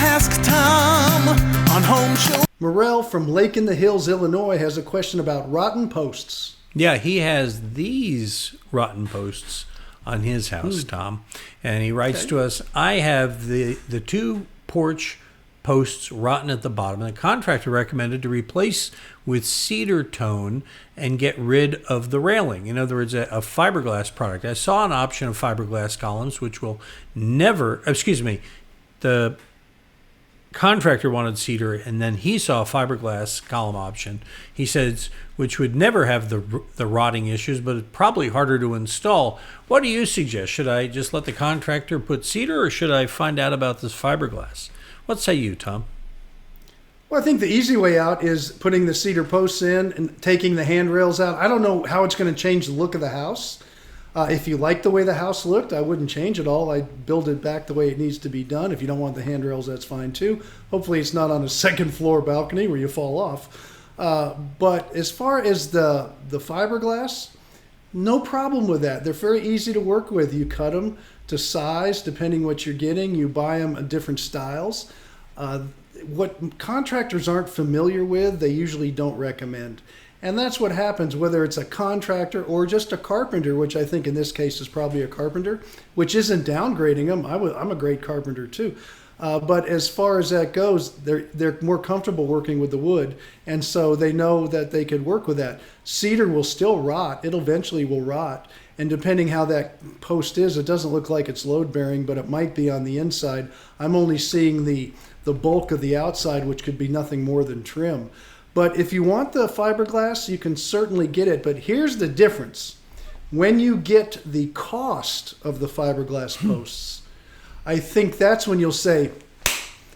Ask Tom on Home Show. Morel from Lake in the Hills, Illinois, has a question about rotten posts. Yeah, he has these rotten posts on his house, Tom. And he writes to us, I have the two porch posts rotten at the bottom. And the contractor recommended to replace with cedar tone and get rid of the railing. In other words, a fiberglass product. I saw an option of fiberglass columns, which will never, the contractor wanted cedar, and then he saw a fiberglass column option. He says, which would never have the rotting issues, but it's probably harder to install. What do you suggest? Should I just let the contractor put cedar, or should I find out about this fiberglass? What say you, Tom? Well, I think the easy way out is putting the cedar posts in and taking the handrails out. I don't know how it's going to change the look of the house. If you like the way the house looked, I wouldn't change it all. I'd build it back the way it needs to be done. If you don't want the handrails, that's fine too. Hopefully it's not on a second floor balcony where you fall off. But as far as the fiberglass, no problem with that. They're very easy to work with. You cut them to size, depending what you're getting. You buy them in different styles. What contractors aren't familiar with, they usually don't recommend. And that's what happens, whether it's a contractor or just a carpenter, which I think in this case is probably a carpenter, which isn't downgrading them. I'm a great carpenter too. But as far as that goes, they're more comfortable working with the wood, and so they know that they could work with that. Cedar will still rot. It eventually will rot. And depending how that post is, it doesn't look like it's load bearing, but it might be on the inside. I'm only seeing the bulk of the outside, which could be nothing more than trim. But if you want the fiberglass, you can certainly get it. But here's the difference. When you get the cost of the fiberglass posts, I think that's when you'll say,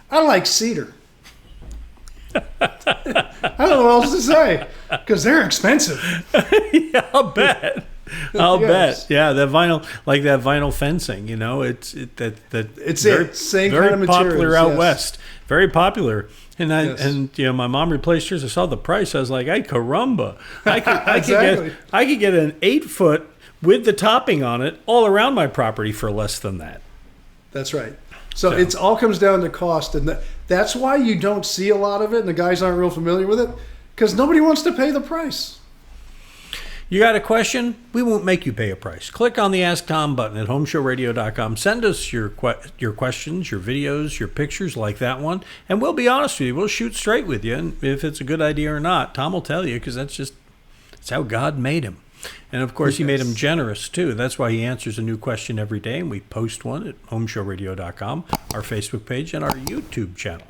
I like cedar. I don't know what else to say, because they're expensive. Yeah, I'll bet. I'll bet. Yeah, that vinyl fencing, it's same very kind of popular materials, out west. Very popular. And my mom replaced hers. I saw the price. I was like, "Ay caramba! I could get an 8-foot with the topping on it all around my property for less than that." That's right. So it all comes down to cost, and that's why you don't see a lot of it, and the guys aren't real familiar with it, because nobody wants to pay the price. You got a question? We won't make you pay a price. Click on the Ask Tom button at HomeShowRadio.com. Send us your questions, your videos, your pictures like that one, and we'll be honest with you. We'll shoot straight with you, and if it's a good idea or not, Tom will tell you, because that's how God made him. And of course, He made him generous too. That's why He answers a new question every day, and we post one at HomeShowRadio.com, our Facebook page, and our YouTube channel.